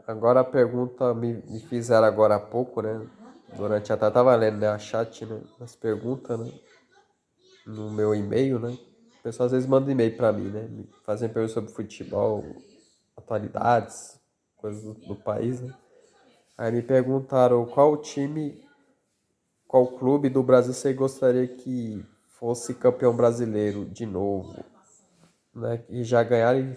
Agora a pergunta me fizeram agora há pouco, né? Durante a tarde, tava lendo, né, a chat, né? As perguntas, né? No meu e-mail, né? O pessoal às vezes manda e-mail pra mim, né? Me fazem perguntas sobre futebol, atualidades, coisas do país, né? Aí me perguntaram qual time, qual clube do Brasil você gostaria que fosse campeão brasileiro de novo, né? E já ganharam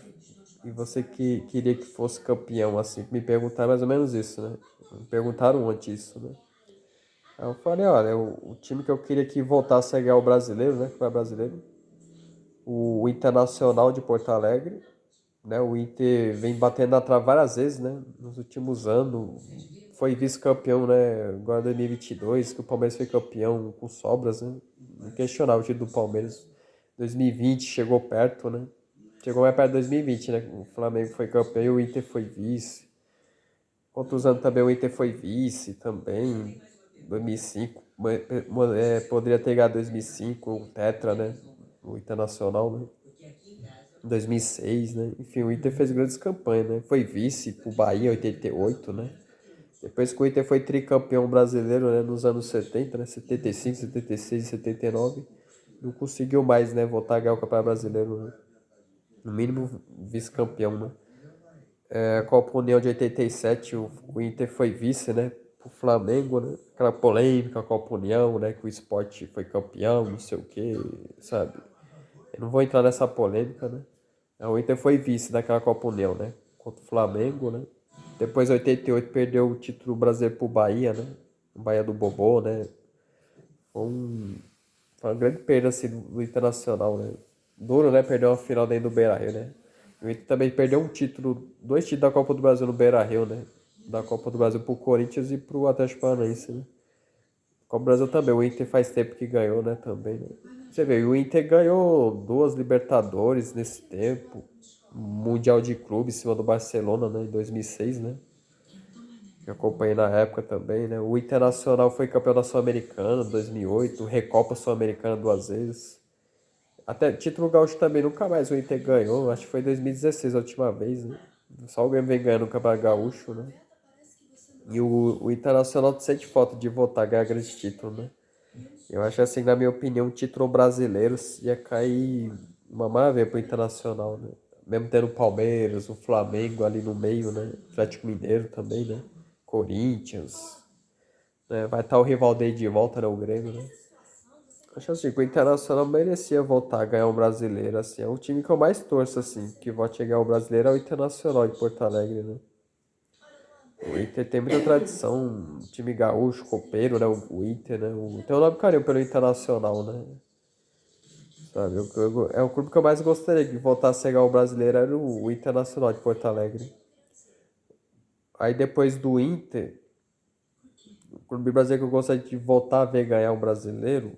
e você que queria que fosse campeão, assim. Me perguntaram mais ou menos isso, né? Me perguntaram antes isso, né? Aí eu falei, olha, o time que eu queria que voltasse a ganhar o brasileiro, né? Que foi brasileiro, o Internacional de Porto Alegre, né? O Inter vem batendo na trave várias vezes, né? Nos últimos anos. Foi vice-campeão, né? Agora 2022, que o Palmeiras foi campeão com sobras, né? Inquestionável o título do Palmeiras. 2020 chegou perto, né? Chegou mais perto de 2020, né? O Flamengo foi campeão e o Inter foi vice. Outros anos também o Inter foi vice também. 2005. Poderia ter ganhado 2005, o Tetra, né? O Internacional, né? 2006, né? Enfim, o Inter fez grandes campanhas, né? Foi vice pro Bahia em 88, né? Depois que o Inter foi tricampeão brasileiro, né? Nos anos 70, né? 75, 76 e 79. Não conseguiu mais, né? Voltar a ganhar o Campeonato Brasileiro, né? No mínimo vice-campeão, né? A Copa União de 87, o Inter foi vice, né? Pro Flamengo, né? Aquela polêmica, a Copa União, né? Que o Sport foi campeão, não sei o quê, sabe? Eu não vou entrar nessa polêmica, né? O Inter foi vice daquela Copa União, né? Contra o Flamengo, né? Depois, em 88, perdeu o título brasileiro pro Bahia, né? O Bahia do Bobô, né? Foi, um, foi uma grande perda, assim, do Internacional, né? Duro, né? Perdeu uma final dentro do Beira-Rio, né? O Inter também perdeu um título, dois títulos da Copa do Brasil no Beira-Rio, né? Da Copa do Brasil pro Corinthians e pro Atlético Paranaense, né? Copa do Brasil também, o Inter faz tempo que ganhou, né? Também, né? Você vê, o Inter ganhou duas Libertadores nesse tempo. Mundial de Clube em cima do Barcelona, né? Em 2006, né? Que eu acompanhei na época também, né? O Internacional foi campeão da Sul-Americana em 2008. Recopa Sul-Americana duas vezes. Até título gaúcho também nunca mais o Inter ganhou. Acho que foi em 2016 a última vez, né? Só o Grêmio vem ganhando o Campeonato Gaúcho, né? E o Internacional sente falta de voltar a ganhar grande título, né? Eu acho assim, na minha opinião, o título brasileiro ia cair uma maravilha pro Internacional, né? Mesmo tendo o Palmeiras, o Flamengo ali no meio, né? Atlético Mineiro também, né? Corinthians, né? Vai estar o Rivaldei de volta, né? O Grêmio, né? Acho assim, que o Internacional merecia voltar a ganhar o brasileiro, assim. É o time que eu mais torço, assim, que volte a ganhar o brasileiro é o Internacional de Porto Alegre, né? O Inter tem muita tradição, time gaúcho, copeiro, né? O Inter, né? Tem um nome carinho pelo Internacional, né? Sabe? É o clube que eu mais gostaria de voltar a ser igual o brasileiro era o Internacional de Porto Alegre. Aí depois do Inter, o clube brasileiro que eu gostaria de voltar a ver ganhar o brasileiro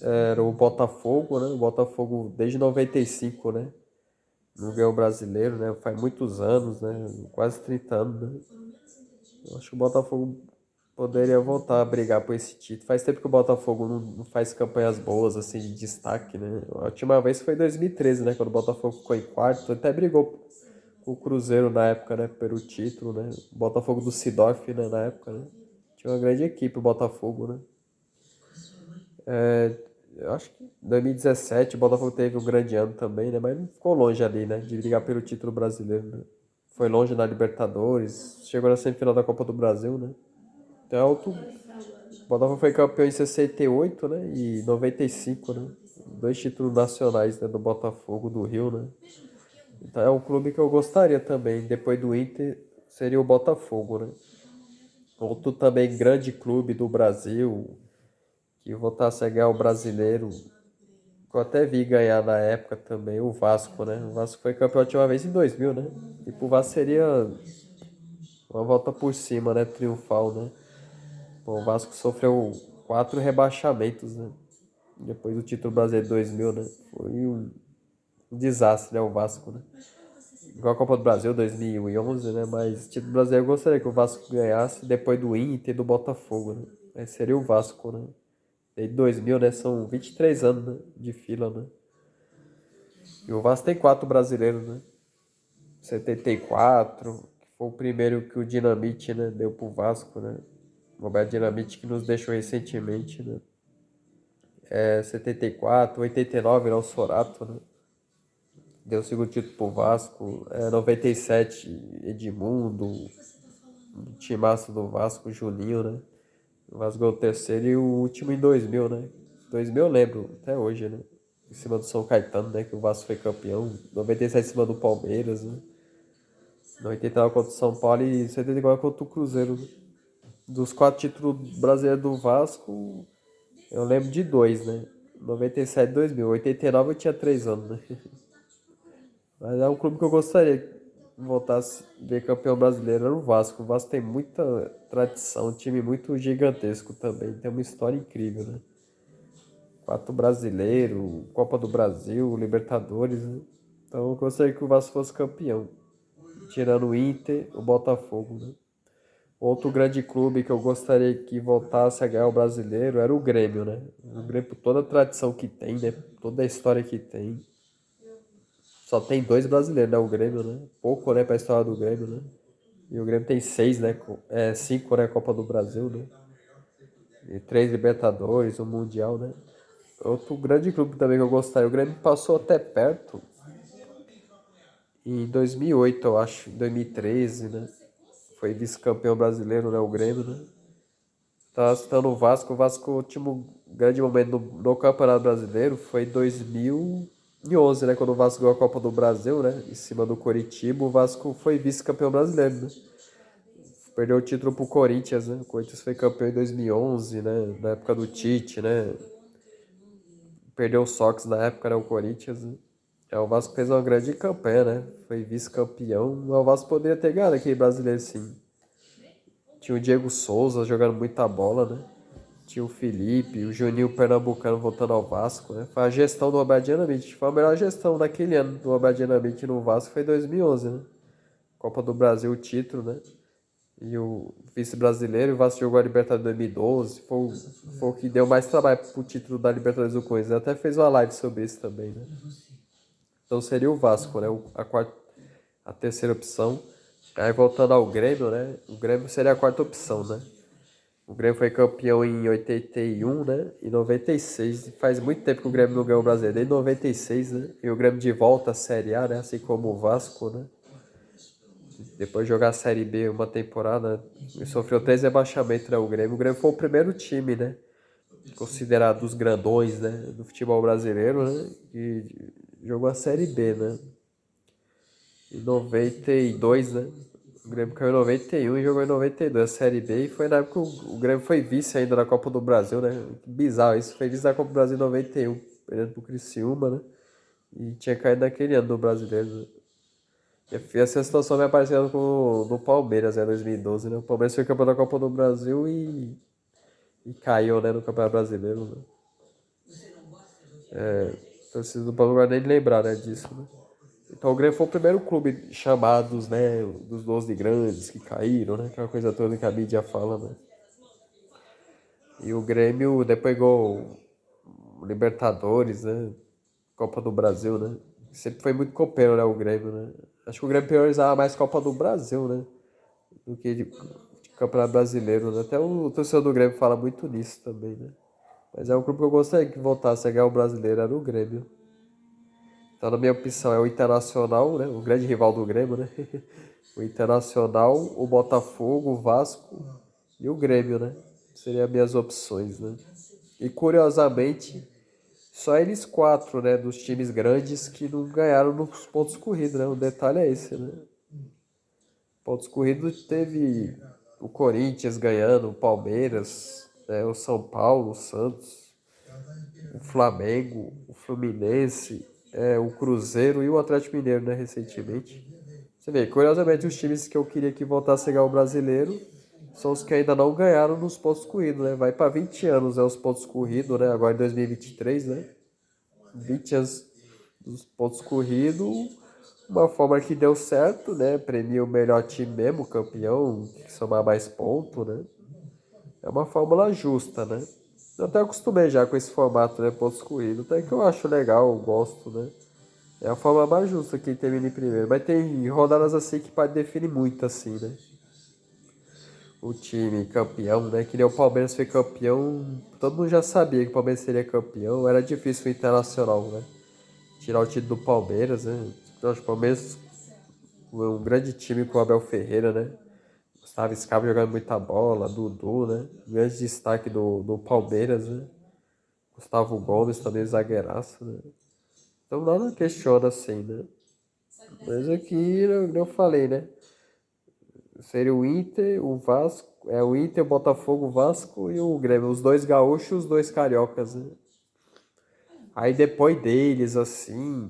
era o Botafogo, né? O Botafogo desde 95, né? Não ganhou o brasileiro, né? Faz muitos anos, né? Quase 30 anos, né? Eu acho que o Botafogo poderia voltar a brigar por esse título. Faz tempo que o Botafogo não faz campanhas boas, assim, de destaque, né? A última vez foi em 2013, né? Quando o Botafogo ficou em quarto, até brigou com o Cruzeiro na época, né? Pelo título, né? O Botafogo do Sidorf, né? Na época, né? Tinha uma grande equipe o Botafogo, né? Eu acho que em 2017 o Botafogo teve um grande ano também, né? Mas não ficou longe ali, né? De brigar pelo título brasileiro, né? Foi longe na Libertadores, chegou na semifinal da Copa do Brasil, né? Então é alto. O Botafogo foi campeão em 68, né? E 95, né? Dois títulos nacionais, né? Do Botafogo, do Rio, né? Então é um clube que eu gostaria também. Depois do Inter, seria o Botafogo, né? Outro também grande clube do Brasil, que voltasse a ganhar o brasileiro. Que eu até vi ganhar na época também, o Vasco, né? O Vasco foi campeão a última vez em 2000, né? E pro Vasco seria uma volta por cima, né? Triunfal, né? Bom, o Vasco sofreu quatro rebaixamentos, né? Depois do título brasileiro de 2000, né? Foi um desastre, né? O Vasco, né? Igual a Copa do Brasil 2011, né? Mas título brasileiro eu gostaria que o Vasco ganhasse depois do Inter e do Botafogo, né? Aí seria o Vasco, né? Desde 2000, né? São 23 anos, né? De fila, né? E o Vasco tem quatro brasileiros, né? 74, que foi o primeiro que o Dinamite, né, deu pro Vasco, né? O Roberto Dinamite que nos deixou recentemente, né? 74, 89, né, o Sorato, né? Deu o segundo título pro Vasco. 97, Edmundo, o timaço do Vasco, Juninho, né? O Vasco ganhou o terceiro e o último em 2000, né? 2000 eu lembro, até hoje, né? Em cima do São Caetano, né? Que o Vasco foi campeão. 97 em cima do Palmeiras, né? 89 contra o São Paulo e 74 contra o Cruzeiro, né? Dos 4 títulos brasileiros do Vasco, eu lembro de 2, né? 97 e 2000. 89 eu tinha 3 anos, né? Mas é um clube que eu gostaria que voltasse a ver campeão brasileiro, era o Vasco. O Vasco tem muita tradição, um time muito gigantesco também. Tem uma história incrível, né? 4 brasileiro, Copa do Brasil, Libertadores, né? Então eu gostaria que o Vasco fosse campeão. Tirando o Inter, o Botafogo, né? Outro grande clube que eu gostaria que voltasse a ganhar o brasileiro era o Grêmio, né? O Grêmio, por toda a tradição que tem, né? Toda a história que tem. Só tem 2 brasileiros, né? O Grêmio, né? Pouco, né? Pra história do Grêmio, né? E o Grêmio tem 6, né? 5, né? Copa do Brasil, né? E 3 Libertadores, um Mundial, né? Outro grande clube também que eu gostaria. O Grêmio passou até perto em 2008, eu acho. Em 2013, né? Foi vice-campeão brasileiro, né? O Grêmio, né? Tá citando o Vasco, o último grande momento no Campeonato Brasileiro foi em 2011, né? Quando o Vasco ganhou a Copa do Brasil, né? Em cima do Coritiba, o Vasco foi vice-campeão brasileiro, né? Perdeu o título pro Corinthians, né? O Corinthians foi campeão em 2011, né? Na época do Tite, né? Perdeu o Sox na época, né? O Corinthians, né? O Vasco fez uma grande campanha, né? Foi vice-campeão. O Vasco poderia ter ganhado aquele brasileiro, sim. Tinha o Diego Souza jogando muita bola, né? Tinha o Felipe, o Juninho Pernambucano voltando ao Vasco, né? Foi a gestão do Roberto Dinamite. Foi a melhor gestão daquele ano do Roberto Dinamite no Vasco, foi 2011, né? Copa do Brasil, o título, né? E o vice-brasileiro, o Vasco jogou a Libertadores 2012. Foi o que deu mais trabalho pro título da Libertadores do Corinthians. Até fez uma live sobre isso também, né? Então seria o Vasco, né? A terceira opção. Aí voltando ao Grêmio, né? O Grêmio seria a quarta opção, né? O Grêmio foi campeão em 81, né? E 96. Faz muito tempo que o Grêmio não ganhou o Brasileiro, desde 96, né? E o Grêmio de volta à Série A, né? Assim como o Vasco, né? Depois de jogar a Série B uma temporada, ele sofreu 3 rebaixamentos, né? O Grêmio. O Grêmio foi o primeiro time, né? Considerado dos grandões, né? Do futebol brasileiro, né? E jogou a Série B, né? Em 92, né? O Grêmio caiu em 91 e jogou em 92 a Série B. E foi na época que o Grêmio foi vice ainda na Copa do Brasil, né? Que bizarro isso. Foi vice da Copa do Brasil em 91, perdendo pro Criciúma, né? E tinha caído naquele ano do Brasileiro, né? E essa situação me aparecendo com no Palmeiras, né? 2012, né? O Palmeiras foi campeão da Copa do Brasil e caiu, né? No Campeonato Brasileiro, né? Torcida do Palmeiras nem lembrar, né? Disso, né? Então o Grêmio foi o primeiro clube chamados, né, dos 12 grandes que caíram, né, aquela coisa toda que a mídia fala, né. E o Grêmio depois pegou Libertadores, né, Copa do Brasil, né. Sempre foi muito copeiro, né, o Grêmio, né. Acho que o Grêmio priorizava mais Copa do Brasil, né, do que de Campeonato Brasileiro, né. Até o torcedor do Grêmio fala muito nisso também, né. Mas é um clube que eu gostaria que voltasse a ganhar o brasileiro, era o Grêmio. Então, na minha opção, é o Internacional, né? O grande rival do Grêmio, né? O Internacional, o Botafogo, o Vasco e o Grêmio, né? Seriam as minhas opções, né? E curiosamente, só eles 4, né? Dos times grandes que não ganharam nos pontos corridos, né? O detalhe é esse, né? Pontos corridos teve o Corinthians ganhando, o Palmeiras, né? O São Paulo, o Santos, o Flamengo, o Fluminense, o Cruzeiro e o Atlético Mineiro, né, recentemente. Você vê, curiosamente, os times que eu queria que voltassem a ganhar o brasileiro são os que ainda não ganharam nos pontos corridos, né? Vai para 20 anos, os pontos corridos, né? Agora em 2023, né? 20 anos dos pontos corridos, uma forma que deu certo, né? Premia o melhor time mesmo, o campeão, que somar mais pontos, né? É uma fórmula justa, né? Eu até acostumei já com esse formato, né? Pontos corridos. Até que eu acho legal, eu gosto, né? É a forma mais justa quem termina em primeiro. Mas tem rodadas assim que pode definir muito, assim, né? O time campeão, né? Que nem o Palmeiras foi campeão. Todo mundo já sabia que o Palmeiras seria campeão. Era difícil o Internacional, né? Tirar o título do Palmeiras, né? Então, o Palmeiras foi um grande time com o Abel Ferreira, né? Gustavo Scarpa jogando muita bola, Dudu, né? Grande destaque do Palmeiras, né? Gustavo Gomes também zagueiraço, né? Então nada questiona assim, né? Mas aqui eu falei, né? Seria o Inter, o Vasco, o Inter, o Botafogo, o Vasco e o Grêmio. Os dois gaúchos e os dois cariocas, né? Aí depois deles, assim,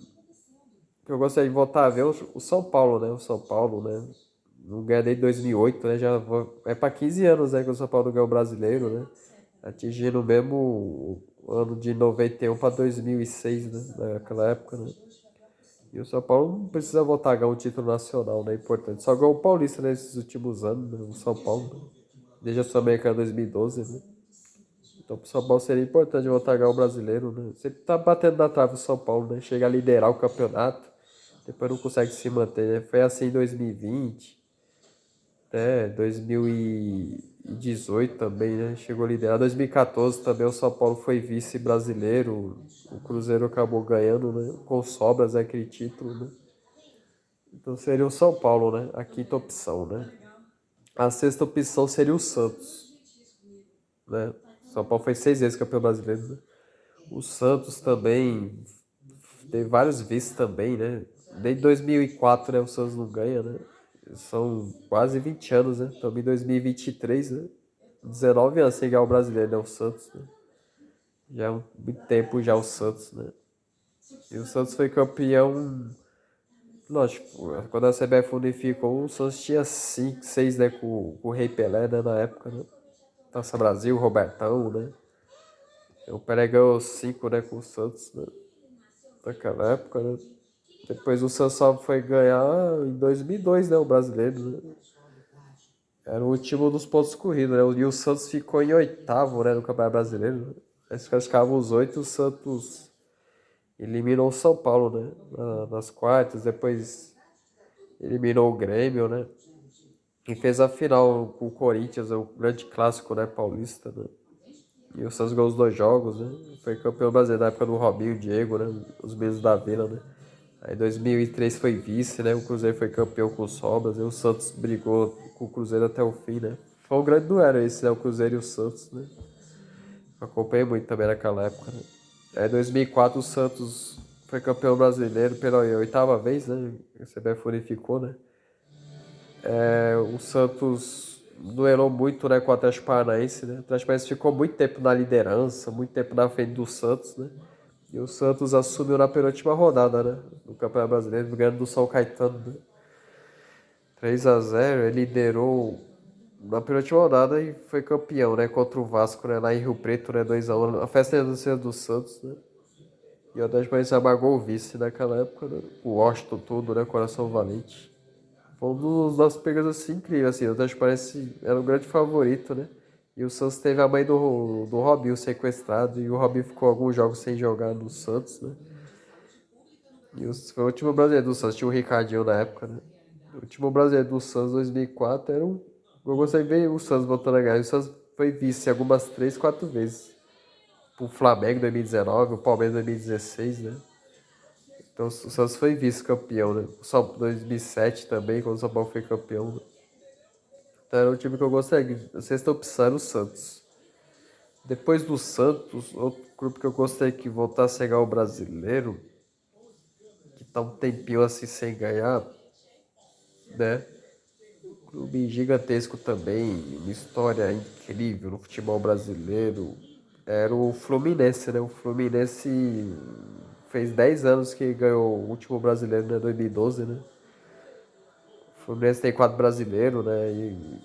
que eu gostaria de voltar a ver o São Paulo, né? O São Paulo, né? Não ganha desde 2008, né? É para 15 anos, né? Que o São Paulo ganhou o brasileiro, né? Atingindo mesmo o ano de 91 para 2006, né? Naquela época, né? E o São Paulo não precisa voltar a ganhar um título nacional, né? Importante. Só ganhou o Paulista nesses últimos anos, né? O São Paulo, né? Desde a Sul-Americana 2012, né? Então pro São Paulo seria importante voltar a ganhar o brasileiro, né? Sempre tá batendo na trave o São Paulo, né? Chega a liderar o campeonato, depois não consegue se manter, né? Foi assim em 2020, até 2018 também, né? Chegou a liderar. 2014 também o São Paulo foi vice brasileiro. O Cruzeiro acabou ganhando, né? Com sobras, né? Aquele título, né? Então seria o São Paulo, né? A quinta opção, né? A sexta opção seria o Santos, né? São Paulo foi 6 vezes campeão brasileiro, né? O Santos também teve vários vices também, né? Desde 2004, né? O Santos não ganha, né? São quase 20 anos, né? Estamos em 2023, né? 19 anos sem ganhar o brasileiro, né? O Santos, né? Já é muito tempo já o Santos, né? E o Santos foi campeão. Lógico, quando a CBF unificou, o Santos tinha 5, 6, né? Com o Rei Pelé, né? Na época, né? Taça Brasil, Robertão, né? O Pelé ganhou 5, né? Com o Santos, né? Naquela época, né? Depois o Santos só foi ganhar em 2002, né? O brasileiro, né? Era o último dos pontos corridos, né? E o Santos ficou em oitavo, né? No Campeonato Brasileiro, né? Eles classificavam os 8, o Santos eliminou o São Paulo, né? Nas quartas, depois eliminou o Grêmio, né? E fez a final com o Corinthians, o grande clássico, né? Paulista, né? E o Santos ganhou os 2 jogos, né? Foi campeão brasileiro na época do Robinho e Diego, né? Os mesmos da Vila, né? Aí em 2003 foi vice, né? O Cruzeiro foi campeão com sobras. E o Santos brigou com o Cruzeiro até o fim, né? Foi um grande duelo esse, né? O Cruzeiro e o Santos, né? Acompanhei muito também naquela época, né? Aí em 2004 o Santos foi campeão brasileiro pela oitava vez, né? A CBF unificou, né? O Santos duelou muito, né, com o Atlético Paranaense, né? O Atlético Paranaense ficou muito tempo na liderança, muito tempo na frente do Santos, né? E o Santos assumiu na penúltima rodada, né? Do Campeonato Brasileiro, ganhando do São Caetano, né? 3-0, ele liderou na penúltima rodada e foi campeão, né? Contra o Vasco, né? Lá em Rio Preto, né? 2-1. A festa ia do Santos, né? E o Atlético Paranaense amagou o vice naquela época, né? O Washington todo, né? Coração Valente. Foi um dos nossos pegas assim incríveis, assim. O Atlético Paranaense era um grande favorito, né? E o Santos teve a mãe do Robinho sequestrado e o Robinho ficou alguns jogos sem jogar no Santos, né? Foi o último brasileiro do Santos, tinha o Ricardinho na época, né? O último brasileiro do Santos 2004 era um. Eu gostei de ver o Santos voltando a ganhar. O Santos foi vice algumas 3, 4 vezes. O Flamengo em 2019, o Palmeiras em 2016, né? Então o Santos foi vice-campeão, né? O São 2007 também, quando o São Paulo foi campeão, né? Então era um time que eu gostei. A sexta opção era o Santos. Depois do Santos, outro grupo que eu gostei que voltasse a ganhar o brasileiro, que tá um tempinho assim sem ganhar, né? Clube gigantesco também, uma história incrível no futebol brasileiro. Era o Fluminense, né? O Fluminense fez 10 anos que ganhou o último brasileiro, né? 2012, né? O Fluminense tem 4 brasileiros, né? E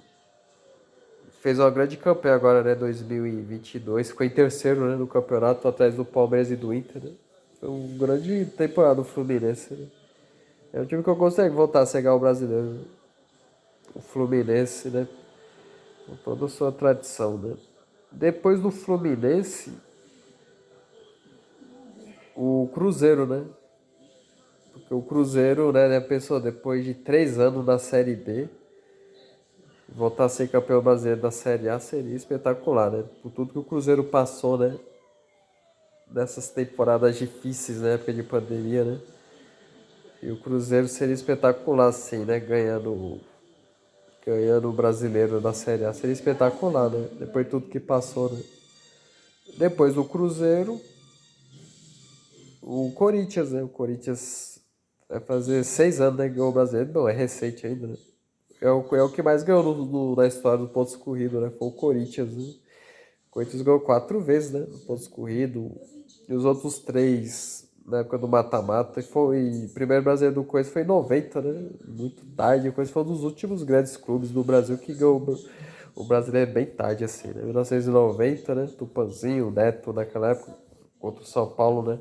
fez uma grande campanha agora, né? 2022. Ficou em terceiro, né? No campeonato, atrás do Palmeiras e do Inter, né? Foi uma grande temporada do Fluminense, né? É um time que eu consigo voltar a cegar o brasileiro, né? O Fluminense, né? Com toda a sua tradição, né? Depois do Fluminense, o Cruzeiro, né? Porque o Cruzeiro, né, pensou, depois de 3 anos na Série B, voltar a ser campeão brasileiro da Série A seria espetacular, né? Por tudo que o Cruzeiro passou, né? Nessas temporadas difíceis, na época de pandemia, né? E o Cruzeiro seria espetacular, assim, né? Ganhando o brasileiro da Série A. Seria espetacular, né? Depois de tudo que passou, né? Depois do Cruzeiro, o Corinthians, né? O Corinthians vai fazer 6 anos, né? Que ganhou o brasileiro. Não, é recente ainda, né? É o que mais ganhou na história do pontos corridos, né? Foi o Corinthians, né? O Corinthians ganhou 4 vezes, né? No pontos corridos. E os outros 3 na época do mata-mata. E foi. O primeiro brasileiro do Corinthians foi em 90, né? Muito tarde. O Corinthians foi um dos últimos grandes clubes do Brasil que ganhou o brasileiro bem tarde, assim, né? 1990, né? Tupanzinho, Neto naquela época, contra o São Paulo, né?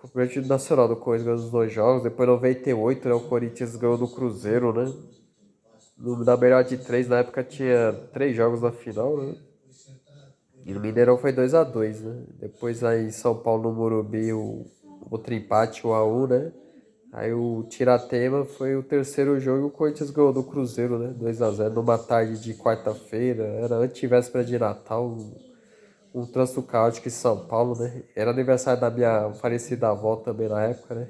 Foi o primeiro time nacional do Corinthians ganhou os 2 jogos. Depois, em 98, né? O Corinthians ganhou do Cruzeiro, né? Na melhor de 3, na época tinha 3 jogos na final, né? E no Mineirão foi 2-2, né? Depois aí em São Paulo, no Morumbi, o outro empate, 1-1, né? Aí o Tiratema foi o terceiro jogo e o Corinthians ganhou do Cruzeiro, né? 2-0, numa tarde de quarta-feira. Era antivéspera de Natal, um trânsito caótico em São Paulo, né? Era aniversário da minha falecida avó também na época, né?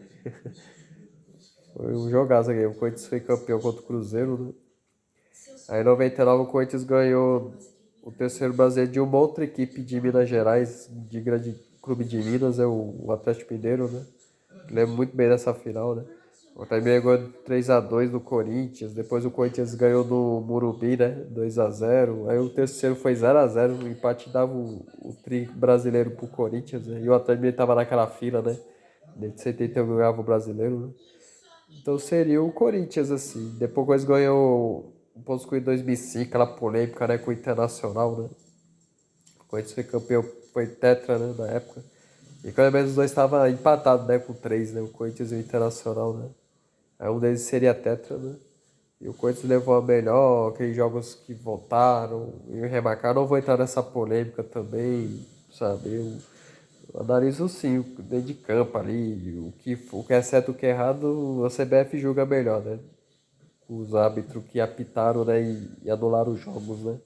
Foi um jogaço aqui. O Corinthians foi campeão contra o Cruzeiro, né? Aí em 99 o Corinthians ganhou o terceiro brasileiro de uma outra equipe de Minas Gerais, de grande clube de Minas, é o Atlético Mineiro, né? Lembro muito bem dessa final, né? O Atlético Mineiro ganhou 3-2 do Corinthians, depois o Corinthians ganhou do Morumbi, né? 2-0. Aí o terceiro foi 0-0, o empate dava o tri brasileiro pro Corinthians, né? E o Atlético Mineiro tava naquela fila, né? Desde 71 ganhava o brasileiro, né? Então seria o Corinthians, assim. Depois ganhou o Pontos Corridos 2005, aquela polêmica, né, com o Internacional, né? O Corinthians foi campeão, foi tetra, né, na época. E pelo menos os dois estavam empatados, né, com 3, né? O Corinthians e o Internacional, né? Aí um deles seria tetra, né? E o Corinthians levou a melhor, aqueles jogos que voltaram e remarcaram. Não vou entrar nessa polêmica também, sabe? Eu analiso sim, dentro de campo ali, o que é certo e o que é errado, a CBF julga melhor, né? Os árbitros que apitaram, né, e anularam os jogos, né?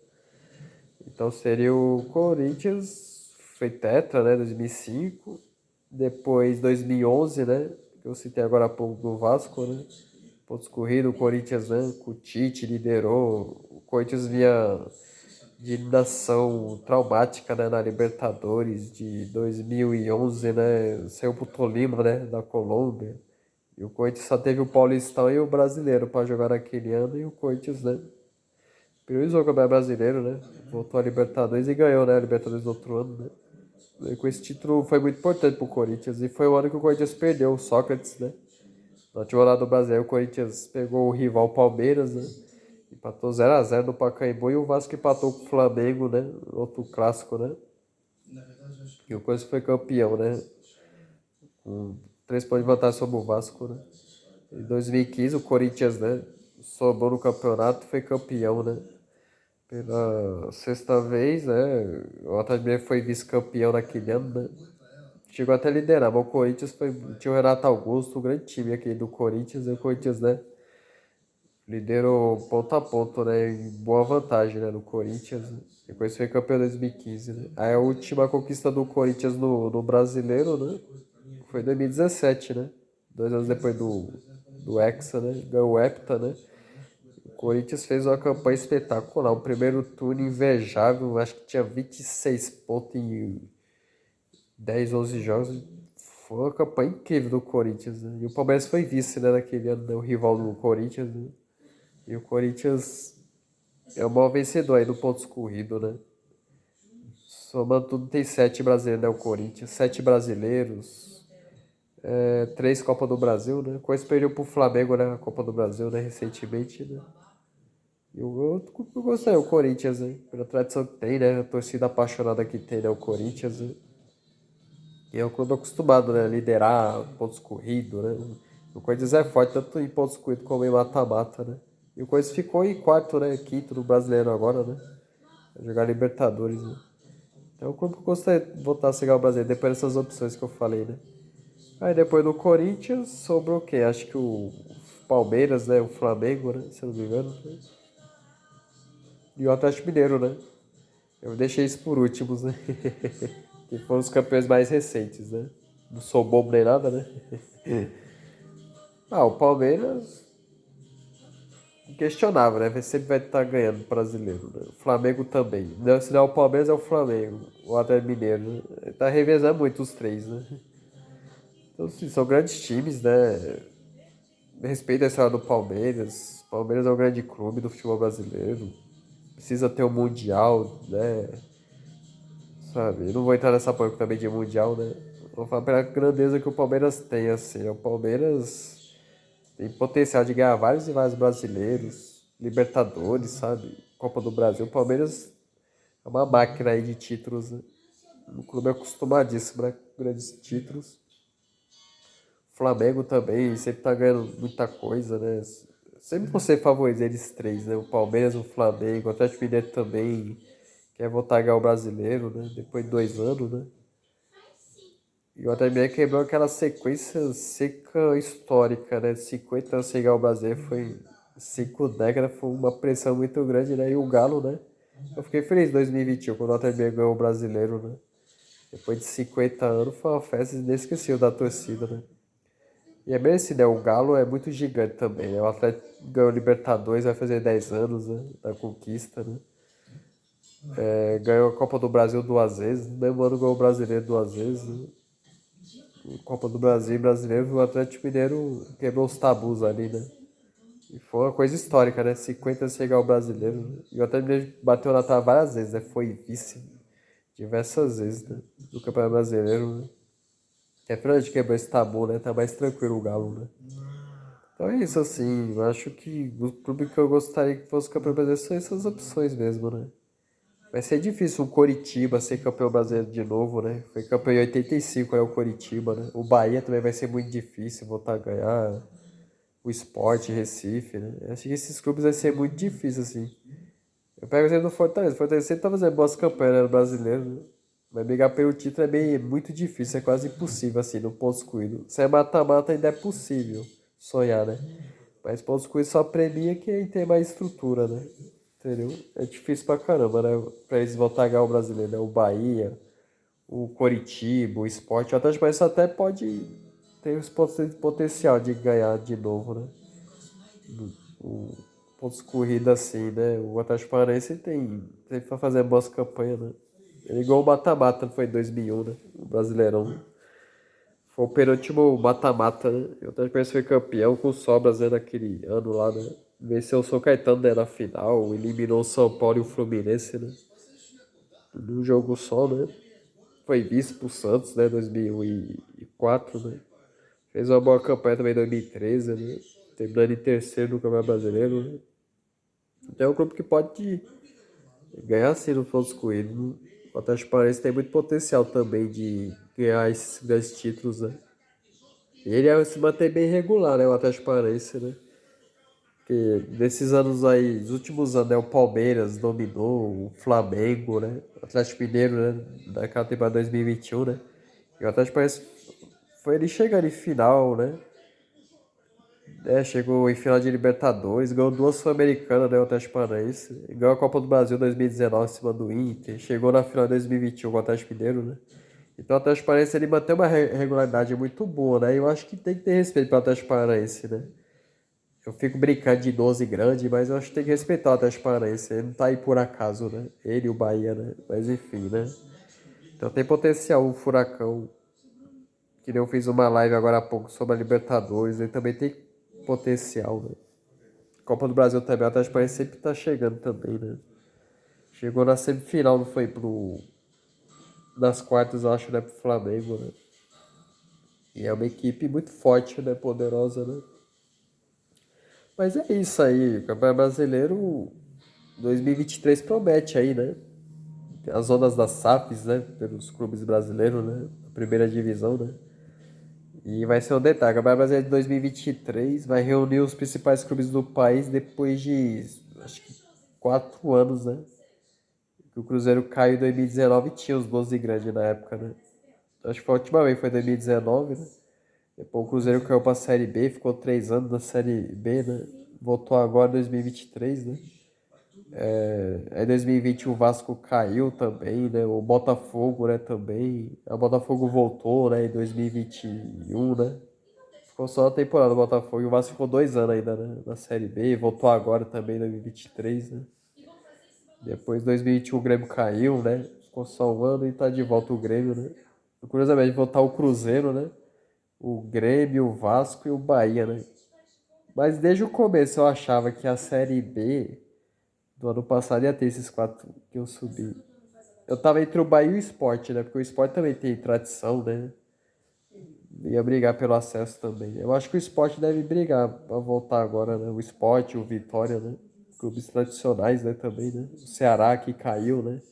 Então seria o Corinthians, foi tetra, né, 2005. Depois 2011, né, que eu citei agora há pouco do Vasco, né? Pontos corridos, o Corinthians, né, com o Tite liderou. O Corinthians vinha de eliminação traumática, né, na Libertadores de 2011, né? Saiu pro Tolima, né, da Colômbia. E o Corinthians só teve o Paulistão e o Brasileiro para jogar naquele ano. E o Corinthians, né, priorizou o Campeonato Brasileiro, né? Voltou a Libertadores e ganhou, né, a Libertadores no outro ano, né? E com esse título foi muito importante pro Corinthians. E foi o ano que o Corinthians perdeu o Sócrates, né? Na última rodada do Brasileiro, o Corinthians pegou o rival Palmeiras, né? Empatou 0-0 no Pacaembu e o Vasco empatou com o Flamengo, né? Outro clássico, né? E o Corinthians foi campeão, né? Com 3 pontos de vantagem sobre o Vasco, né? Em 2015, o Corinthians, né? Sobrou no campeonato e foi campeão, né? Pela sexta vez, né? O Atlético Mineiro foi vice-campeão naquele ano, né? Chegou até a liderar, mas o Corinthians foi. Tinha o Renato Augusto, um grande time aqui do Corinthians, e o Corinthians, né? Liderou ponto a ponto, né? Em boa vantagem, né? No Corinthians, né? Depois foi campeão em 2015, né? Aí a última conquista do Corinthians no brasileiro, né? Foi em 2017, né? 2 anos depois do Hexa, né? Ganhou o Hepta, né? O Corinthians fez uma campanha espetacular. O primeiro turno invejável, acho que tinha 26 pontos em 10, 11 jogos. Foi uma campanha incrível do Corinthians, né? E o Palmeiras foi vice, né? Naquele ano, né? O rival do Corinthians, né? E o Corinthians é o maior vencedor aí do pontos corrido, né? Somando tudo, tem 7 brasileiros, né? O Corinthians, 7 brasileiros, 3 Copa do Brasil, né? Coisa perdeu pro Flamengo, né? A Copa do Brasil, né? Recentemente, né? E o outro clube que eu gostei é o Corinthians, né? Pela tradição que tem, né? A torcida apaixonada que tem, né? O Corinthians, né? E é um clube acostumado, né? A liderar pontos corridos, né? O Corinthians é forte tanto em pontos corridos como em mata-mata, né? E o Corinthians ficou em quarto, né? Quinto no Brasileiro agora, né? Vai jogar Libertadores, né? Então, o clube que eu gostaria de voltar a chegar ao Brasileiro, depois dessas opções que eu falei, né? Aí depois do Corinthians sobrou quem? Acho que o Palmeiras, né? O Flamengo, né? Se eu não me engano. E o Atlético Mineiro, né? Eu deixei isso por últimos, né? Que foram os campeões mais recentes, né? Não sou bobo nem nada, né? Ah, o Palmeiras questionável, né? Sempre vai estar ganhando o brasileiro, né? O Flamengo também. Não, se não é o Palmeiras, é o Flamengo. O Atlético Mineiro, né? Tá revezando muito os três, né? Então, sim, são grandes times, né? Respeito a história do Palmeiras. O Palmeiras é um grande clube do futebol brasileiro. Precisa ter um Mundial, né? Sabe? Eu não vou entrar nessa polêmica também de Mundial, né? Vou falar pela grandeza que o Palmeiras tem, assim. O Palmeiras tem potencial de ganhar vários e vários brasileiros, Libertadores, sabe? Copa do Brasil. O Palmeiras é uma máquina aí de títulos, né? O clube é acostumadíssimo, né? Com grandes títulos. O Flamengo também sempre tá ganhando muita coisa, né? Sempre vou ser favorito eles três, né? O Palmeiras, o Flamengo, o Atlético Mineiro também quer voltar a ganhar o brasileiro, né? Depois de 2 anos, né? E o Atlético Mineiro quebrou aquela sequência seca histórica, né? 50 anos sem ganhar o brasileiro foi 5 décadas, foi uma pressão muito grande, né? E o Galo, né? Eu fiquei feliz em 2021 quando o Atlético Mineiro ganhou o brasileiro, né? Depois de 50 anos foi uma festa inesquecível da torcida, né? E é bem assim, né? O Galo é muito gigante também, né? O Atlético ganhou o Libertadores, vai fazer 10 anos, né? Da conquista, né? É, ganhou a Copa do Brasil 2 vezes, no mesmo ano ganhou o Brasileiro 2 vezes, né? Copa do Brasil e Brasileiro, o Atlético Mineiro quebrou os tabus ali, né? E foi uma coisa histórica, né? 50 chegar ao brasileiro, né? E o Atlético Mineiro bateu na trave várias vezes, né? Foi vice diversas vezes, né? Do Campeonato Brasileiro, né? É pra gente quebrar esse tabu, né? Tá mais tranquilo o Galo, né? Então é isso, assim. Eu acho que o clube que eu gostaria que fosse campeão brasileiro são essas opções mesmo, né? Vai ser difícil o Coritiba ser campeão brasileiro de novo, né? Foi campeão em 85, é o Coritiba, né? O Bahia também vai ser muito difícil voltar a ganhar. O Sport, Recife, né? Eu acho que esses clubes vai ser muito difícil, assim. Eu pego o exemplo do Fortaleza. O Fortaleza sempre tá fazendo boas campanhas, né, no brasileiro, né? Mas brigar pelo título é muito difícil, é quase impossível, assim, no pontos corridos. Se é mata-mata, ainda é possível sonhar, né? Mas pontos corridos só premia quem tem mais estrutura, né? Entendeu? É difícil pra caramba, né? Pra eles voltar a ganhar o brasileiro, né? O Bahia, o Coritiba, o Sport. O Atlético Paranaense até pode ter esse potencial de ganhar de novo, né? O pontos corridos assim, né? O Atlético Paranaense tem pra fazer boas campanhas, né? Ele igual o mata-mata, foi em 2001, né? O Brasileirão. Foi o penúltimo mata-mata, né? E o Atlético Paranaense foi campeão com sobras, né? Naquele ano lá, né? Venceu o São Caetano, né? Na final, eliminou o São Paulo e o Fluminense, né? Num jogo só, né? Foi vice pro Santos, né? 2004, né? Fez uma boa campanha também em 2013, né? Terminando em terceiro no Campeonato Brasileiro, né? Então é um clube que pode ganhar sim no pontos corridos. O Atlético Paranaense tem muito potencial também de ganhar esses grandes títulos, né? E ele se mantém bem regular, né? O Atlético Paranaense, né? Porque nesses anos aí, nos últimos anos, né? O Palmeiras dominou, o Flamengo, né? O Atlético Mineiro, né? Naquela temporada 2021, né? E o Atlético Paranaense foi ele chegando em final, né? É, chegou em final de Libertadores, ganhou 2 Sul-Americanas, né, o Atlético Paranaense. Ganhou a Copa do Brasil 2019 em cima do Inter. Chegou na final de 2021 com o Atlético Mineiro, né? Então o Atlético Paranaense ele mantém uma regularidade muito boa, né? E eu acho que tem que ter respeito pelo Atlético Paranaense, né? Eu fico brincando de 12 grande, mas eu acho que tem que respeitar o Atlético Paranaense. Ele não tá aí por acaso, né? Ele e o Bahia, né? Mas enfim, né? Então tem potencial o Furacão, que nem eu fiz uma live agora há pouco sobre a Libertadores. Ele também tem potencial, né? Copa do Brasil também, o Atlético Paranaense sempre tá chegando também, né? Chegou na semifinal, não foi nas quartas, eu acho, né, pro Flamengo, né? E é uma equipe muito forte, né, poderosa, né? Mas é isso aí, o Campeonato Brasileiro 2023 promete aí, né? As ondas das SAFs, né, pelos clubes brasileiros, né? A primeira divisão, né? E vai ser um detalhe, o Campeonato Brasileiro de 2023 vai reunir os principais clubes do país depois de, acho que, 4 anos, né? Que o Cruzeiro caiu em 2019 e tinha os 12 grandes na época, né? Acho que foi a última vez, foi em 2019, né? Depois o Cruzeiro caiu pra Série B, ficou 3 anos na Série B, né? Voltou agora em 2023, né? Aí em 2020 o Vasco caiu também, né? O Botafogo, né, também. O Botafogo voltou, né, em 2021, né? Ficou só uma temporada o Botafogo. E o Vasco ficou 2 anos ainda, né, na Série B. Voltou agora também em 2023, né? Depois, em 2021, o Grêmio caiu, né? Ficou só um ano e tá de volta o Grêmio, né? Curiosamente, voltar o Cruzeiro, né? O Grêmio, o Vasco e o Bahia, né? Mas desde o começo eu achava que a Série B do ano passado ia ter esses quatro que eu subi. Eu tava entre o Bahia e o Sport, né? Porque o Sport também tem tradição, né? Ia brigar pelo acesso também. Eu acho que o Sport deve brigar pra voltar agora, né? O Sport, o Vitória, né? Clubes tradicionais, né? Também, né? O Ceará que caiu, né?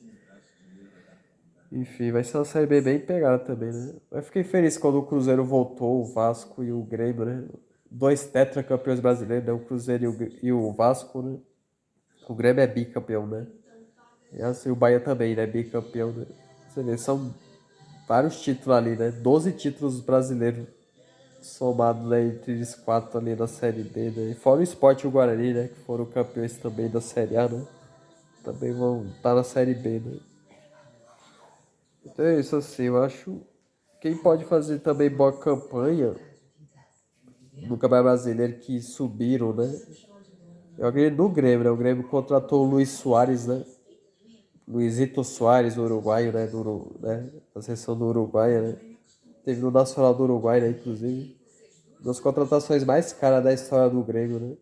Enfim, vai ser uma Série B bem pegada também, né? Eu fiquei feliz quando o Cruzeiro voltou, o Vasco e o Grêmio, né? Dois tetracampeões brasileiros, né? O Cruzeiro e o Vasco, né? O Grêmio é bicampeão, né? E assim, o Bahia também, né? Bicampeão, né? Você vê, são vários títulos ali, né? 12 títulos brasileiros somados, né? Entre eles quatro ali na Série B, né? E fora o Sport e o Guarani, né? Que foram campeões também da Série A, né? Também vão estar na Série B, né? Então é isso, assim, eu acho. Quem pode fazer também boa campanha no Campeonato Brasileiro que subiram, né? É o Grêmio do Grêmio, né? O Grêmio contratou o Luiz Soares, né? Luizito Soares, uruguaio, né? Né? A seleção do Uruguai, né? Teve no Nacional do Uruguai, né? Inclusive. Uma das contratações mais caras da história do Grêmio, né?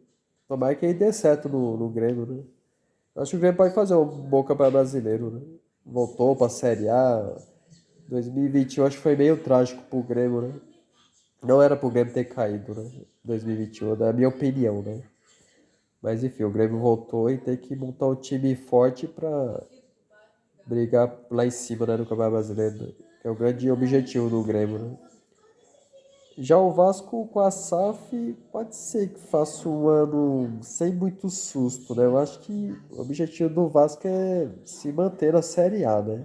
Tomara que ele dê certo no Grêmio, né? Eu acho que o Grêmio pode fazer um bom Campeonato Brasileiro, né? Voltou pra Série A. 2021 acho que foi meio trágico pro Grêmio, né? Não era pro Grêmio ter caído, né? 2021, na minha opinião, né? Mas enfim, o Grêmio voltou e tem que montar um time forte pra brigar lá em cima, né, no Campeonato Brasileiro, né? Que é o grande objetivo do Grêmio, né? Já o Vasco com a SAF pode ser que faça um ano sem muito susto, né? Eu acho que o objetivo do Vasco é se manter na Série A, né?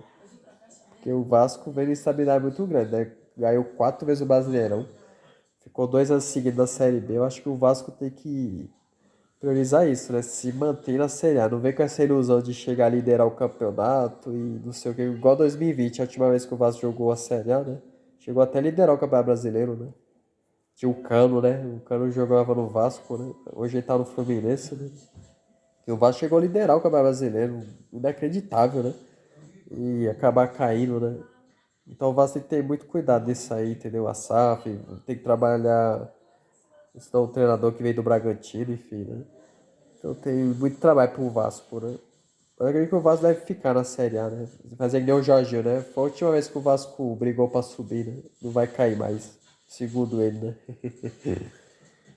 Porque o Vasco vem em estabilidade muito grande, né? Ganhou 4 vezes o Brasileirão. Ficou 2 anos seguidos na Série B. Eu acho que o Vasco tem que priorizar isso, né? Se manter na Série A. Não vem com essa ilusão de chegar a liderar o campeonato e não sei o que. Igual 2020, a última vez que o Vasco jogou a Série A, né? Chegou até a liderar o Campeonato Brasileiro, né? Tinha o Cano, né? O Cano jogava no Vasco, né? Hoje ele tá no Fluminense, né? E o Vasco chegou a liderar o Campeonato Brasileiro. Inacreditável, né? E acabar caindo, né? Então o Vasco tem que ter muito cuidado nisso aí, entendeu? A SAF, tem que trabalhar. Senão o treinador que veio do Bragantino, enfim, né? Então tem muito trabalho pro Vasco, né? Eu acredito que o Vasco deve ficar na Série A, né? Fazer que nem o Jorginho, né? Foi a última vez que o Vasco brigou pra subir, né? Não vai cair mais, segundo ele, né?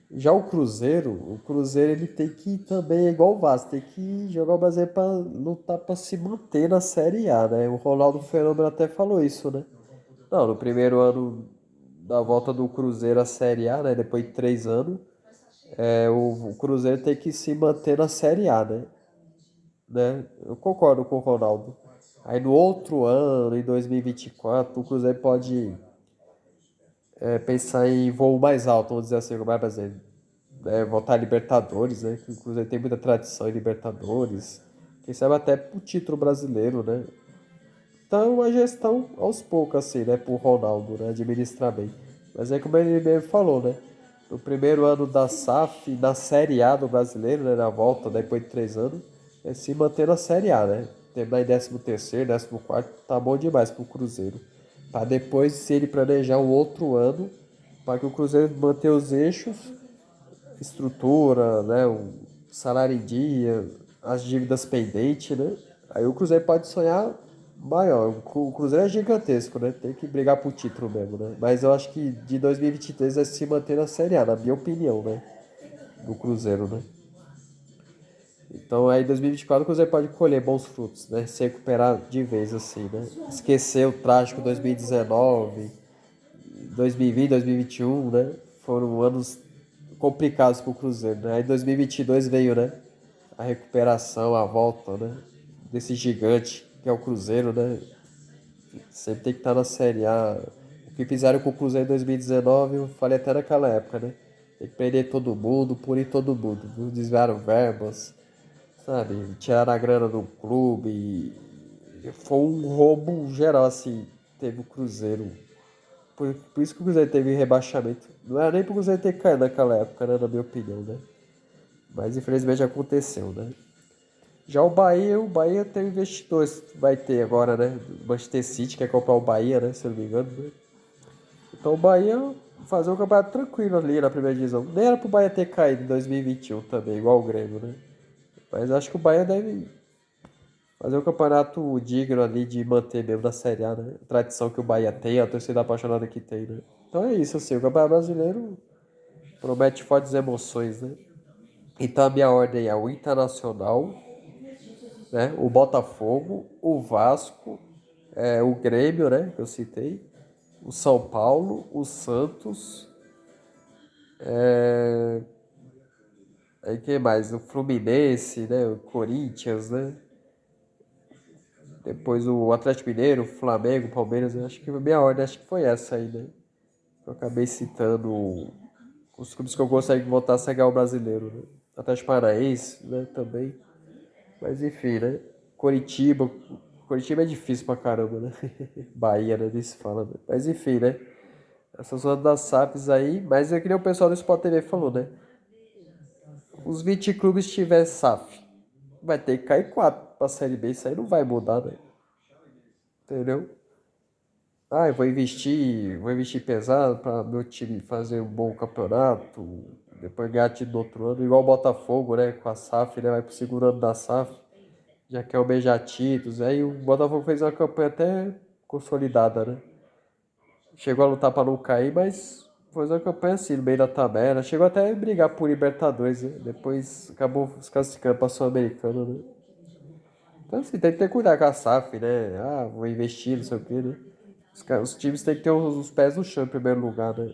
Já o Cruzeiro ele tem que também, é igual o Vasco, tem que jogar o Brasileiro pra lutar pra se manter na Série A, né? O Ronaldo Fenômeno até falou isso, né? Não, no primeiro ano da volta do Cruzeiro à Série A, né? Depois de 3 anos, o Cruzeiro tem que se manter na Série A, né? Eu concordo com o Ronaldo. Aí no outro ano, em 2024, o Cruzeiro pode pensar em voo mais alto, vamos dizer assim, como é brasileiro. Voltar a Libertadores, né? Que o Cruzeiro tem muita tradição em Libertadores. Quem sabe até pro título brasileiro, né? Então a gestão aos poucos, assim, né? Pro Ronaldo, né? Administrar bem. Mas é como ele mesmo falou, né? No primeiro ano da SAF, na Série A do brasileiro, né? Na volta, depois de 3 anos, é se manter na Série A, né? Terminar em 13º, 14º, tá bom demais pro Cruzeiro. Pra depois, se ele planejar um outro ano, para que o Cruzeiro mantenha os eixos, estrutura, né? O salário em dia, as dívidas pendentes, né? Aí o Cruzeiro pode sonhar maior. O Cruzeiro é gigantesco, né? Tem que brigar por título mesmo, né? Mas eu acho que de 2023 vai se manter na Série A, na minha opinião, né? Do Cruzeiro, né? Então aí em 2024 o Cruzeiro pode colher bons frutos, né? Se recuperar de vez assim, né? Esquecer o trágico 2019, 2020, 2021, né? Foram anos complicados pro Cruzeiro, né? Aí 2022 veio, né? A recuperação, a volta, né? Desse gigante que é o Cruzeiro, né? Sempre tem que estar na Série A. que fizeram com o Cruzeiro em 2019, eu falei até naquela época, né? Tem que prender todo mundo, punir todo mundo, viu? Desviaram verbas, sabe? Tiraram a grana do clube. Foi um roubo geral, assim, teve o Cruzeiro. Por isso que o Cruzeiro teve rebaixamento. Não era nem pro Cruzeiro ter caído naquela época, né? Na minha opinião, né? Mas infelizmente aconteceu, né? Já o Bahia tem investidores, vai ter agora, né? O Manchester City quer comprar o Bahia, né? Se eu não me engano, né? Então o Bahia fazer um campeonato tranquilo ali na primeira divisão. Nem era pro Bahia ter caído em 2021 também, igual o Grêmio, né? Mas acho que o Bahia deve fazer um campeonato digno ali de manter mesmo na Série A, né? A tradição que o Bahia tem, a torcida apaixonada que tem, né? Então é isso, assim, o Campeonato Brasileiro promete fortes emoções, né? Então a minha ordem é o Internacional, né? O Botafogo, o Vasco, o Grêmio, né? Que eu citei, o São Paulo, o Santos, aí quem mais? O Fluminense, né? O Corinthians, né? Depois o Atlético Mineiro, o Flamengo, o Palmeiras. Eu acho que a minha ordem acho que foi essa aí, né? Eu acabei citando os clubes que eu gostaria que voltasse a ganhar o brasileiro, né? Atlético Paranaense, né? Também. Mas enfim, né? Coritiba. Coritiba é difícil pra caramba, né? Bahia, né? Nem se fala, né? Mas enfim, né? Essas zonas das SAFs aí. Mas é que nem o pessoal do Sport TV falou, né? Os 20 clubes tiver SAF. Vai ter que cair 4 pra Série B. Isso aí não vai mudar, né? Entendeu? Ah, eu vou investir pesado para meu time fazer um bom campeonato, depois ganhar título no outro ano, igual o Botafogo, né? Com a SAF, né? Vai pro segundo ano da SAF, já quer almejar títulos. Aí o Botafogo fez uma campanha até consolidada, né? Chegou a lutar para não cair, mas fez uma campanha assim, no meio da tabela. Chegou até a brigar por Libertadores, né? Depois acabou se classificando para Sul-Americano, né? Então, assim, tem que ter cuidado com a SAF, né? Ah, vou investir, não sei o quê, né? Os times têm que ter os pés no chão em primeiro lugar, né?